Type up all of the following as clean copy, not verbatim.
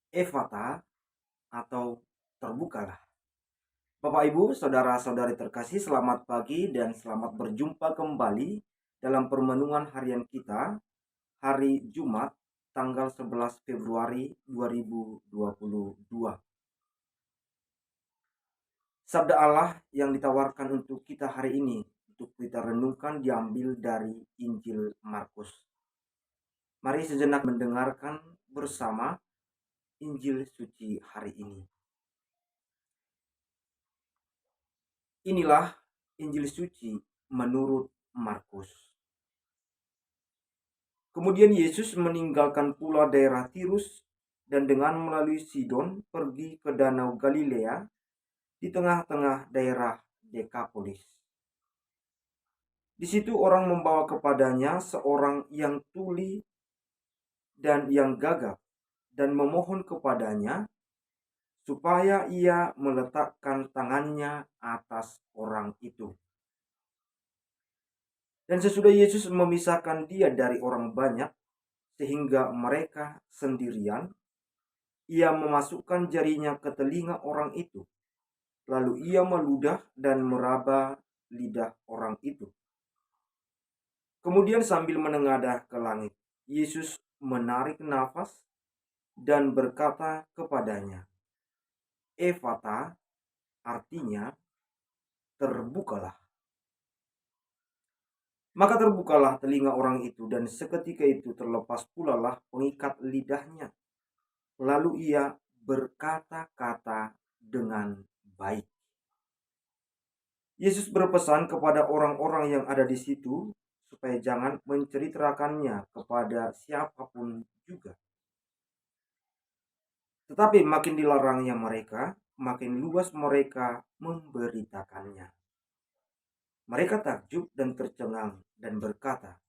Efata atau terbukalah. Bapak Ibu, saudara-saudari terkasih, selamat pagi dan selamat berjumpa kembali dalam permenungan harian kita hari Jumat tanggal 11 Februari 2022. Sabda Allah yang ditawarkan untuk kita hari ini untuk kita renungkan diambil dari Injil Markus. Mari sejenak mendengarkan bersama Injil suci hari ini. Inilah Injil suci menurut Markus. Kemudian Yesus meninggalkan pula daerah Tirus dan dengan melalui Sidon pergi ke Danau Galilea di tengah-tengah daerah Dekapolis. Di situ orang membawa kepadanya seorang yang tuli dan yang gagap dan memohon kepadanya supaya ia meletakkan tangannya atas orang itu. Dan sesudah Yesus memisahkan dia dari orang banyak, sehingga mereka sendirian, ia memasukkan jarinya ke telinga orang itu. Lalu ia meludah dan meraba lidah orang itu. Kemudian sambil menengadah ke langit, Yesus menarik nafas dan berkata kepadanya, Efata, artinya terbukalah. Maka terbukalah telinga orang itu dan seketika itu terlepas pula lah pengikat lidahnya. Lalu ia berkata-kata dengan baik. Yesus berpesan kepada orang-orang yang ada di situ supaya jangan menceritakannya kepada siapapun juga. Tetapi makin dilarangnya mereka, makin luas mereka memberitakannya. Mereka takjub dan tercengang dan berkata,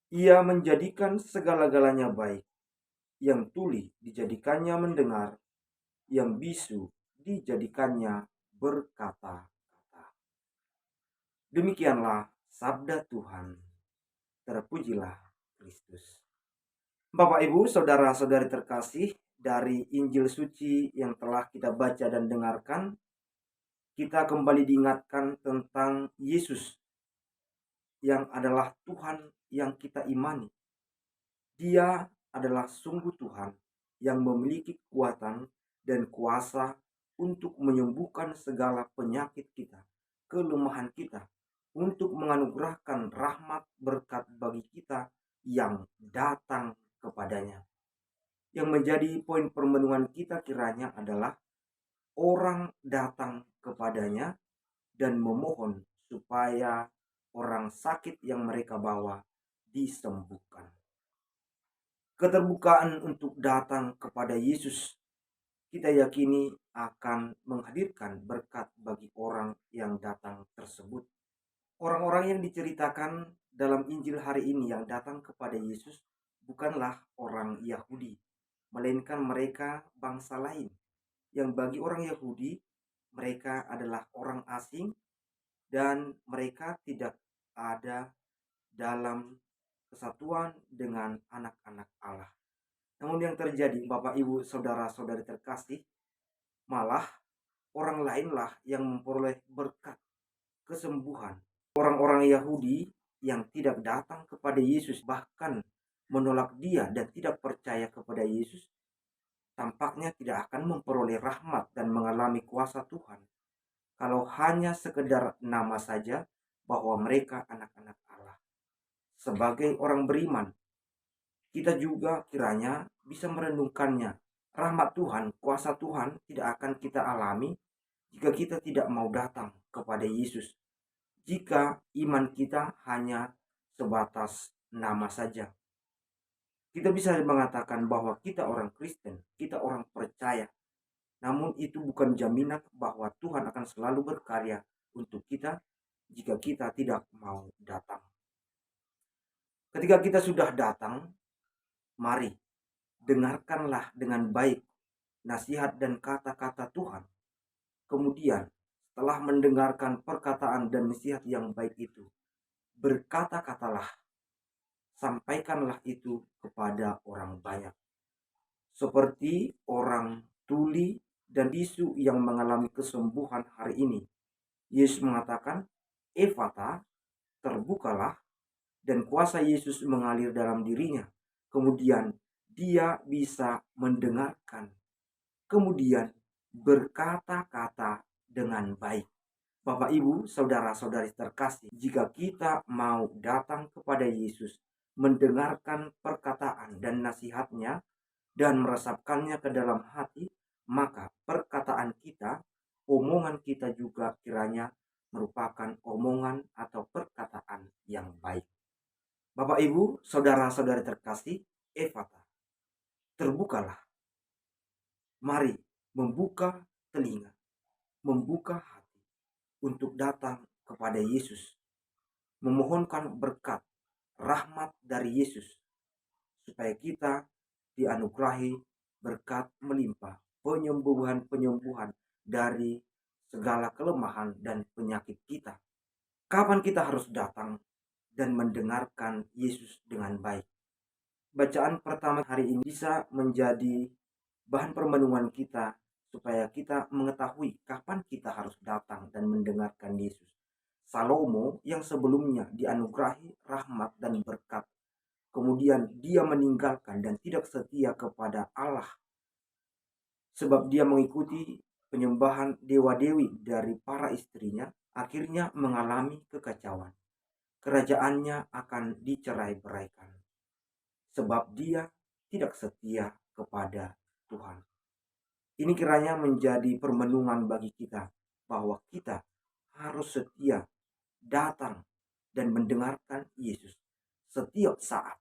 ia menjadikan segala-galanya baik. Yang tuli dijadikannya mendengar, yang bisu dijadikannya berkata-kata. Demikianlah sabda Tuhan. Terpujilah Kristus. Bapak Ibu, saudara-saudari terkasih, dari Injil suci yang telah kita baca dan dengarkan, kita kembali diingatkan tentang Yesus yang adalah Tuhan yang kita imani. Dia adalah sungguh Tuhan yang memiliki kekuatan dan kuasa untuk menyembuhkan segala penyakit kita, kelemahan kita, untuk menganugerahkan rahmat berkat bagi kita yang datang kepadanya. Yang menjadi poin permenungan kita kiranya adalah orang datang kepadanya dan memohon supaya orang sakit yang mereka bawa disembuhkan. Keterbukaan untuk datang kepada Yesus kita yakini akan menghadirkan berkat bagi orang yang datang tersebut. Orang-orang yang diceritakan dalam Injil hari ini yang datang kepada Yesus bukanlah orang Yahudi, melainkan mereka bangsa lain. Yang bagi orang Yahudi, mereka adalah orang asing dan mereka tidak ada dalam kesatuan dengan anak-anak Allah. Namun yang terjadi, Bapak Ibu saudara-saudari terkasih, malah orang lainlah yang memperoleh berkat kesembuhan. Orang-orang Yahudi yang tidak datang kepada Yesus, bahkan menolak dia dan tidak percaya kepada Yesus, tampaknya tidak akan memperoleh rahmat dan mengalami kuasa Tuhan. Kalau hanya sekedar nama saja bahwa mereka anak-anak Allah. Sebagai orang beriman, kita juga kiranya bisa merenungkannya. Rahmat Tuhan, kuasa Tuhan tidak akan kita alami jika kita tidak mau datang kepada Yesus. Jika iman kita hanya sebatas nama saja. Kita bisa mengatakan bahwa kita orang Kristen, kita orang percaya. Namun itu bukan jaminan bahwa Tuhan akan selalu berkarya untuk kita jika kita tidak mau datang. Ketika kita sudah datang, mari dengarkanlah dengan baik nasihat dan kata-kata Tuhan. Kemudian setelah mendengarkan perkataan dan nasihat yang baik itu, berkata-katalah, sampaikanlah itu kepada orang banyak, seperti orang tuli dan bisu yang mengalami kesembuhan hari ini. Yesus mengatakan, "Efata, terbukalah," dan kuasa Yesus mengalir dalam dirinya. Kemudian dia bisa mendengarkan, kemudian berkata-kata dengan baik. Bapak, Ibu, saudara-saudari terkasih, jika kita mau datang kepada Yesus, mendengarkan perkataan dan nasihatnya, dan meresapkannya ke dalam hati, maka perkataan kita, omongan kita juga kiranya merupakan omongan atau perkataan yang baik. Bapak, Ibu, saudara-saudari terkasih, Efata, terbukalah. Mari membuka telinga, membuka hati untuk datang kepada Yesus, memohonkan berkat, rahmat dari Yesus, supaya kita dianugerahi berkat melimpah, penyembuhan-penyembuhan dari segala kelemahan dan penyakit kita. Kapan kita harus datang dan mendengarkan Yesus dengan baik? Bacaan pertama hari ini bisa menjadi bahan permenungan kita supaya kita mengetahui kapan kita harus datang dan mendengarkan Yesus. Salomo yang sebelumnya dianugerahi rahmat dan berkat, kemudian dia meninggalkan dan tidak setia kepada Allah sebab dia mengikuti penyembahan dewa-dewi dari para istrinya, akhirnya mengalami kekacauan. Kerajaannya akan dicerai-beraikan sebab dia tidak setia kepada Tuhan. Ini kiranya menjadi permenungan bagi kita bahwa kita harus setia datang dan mendengarkan Yesus setiap saat.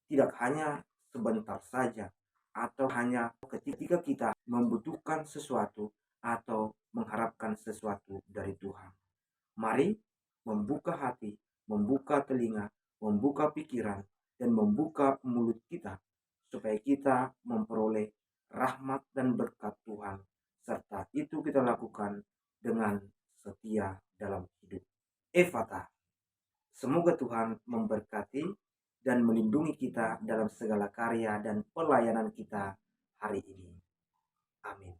Tidak hanya sebentar saja atau hanya ketika kita membutuhkan sesuatu atau mengharapkan sesuatu dari Tuhan. Mari membuka hati, membuka telinga, membuka pikiran, dan membuka mulut kita supaya kita memperoleh rahmat dan berkat Tuhan. Serta itu kita lakukan dengan setia dalam hidup. Efata, semoga Tuhan memberkati dan melindungi kita dalam segala karya dan pelayanan kita hari ini. Amin.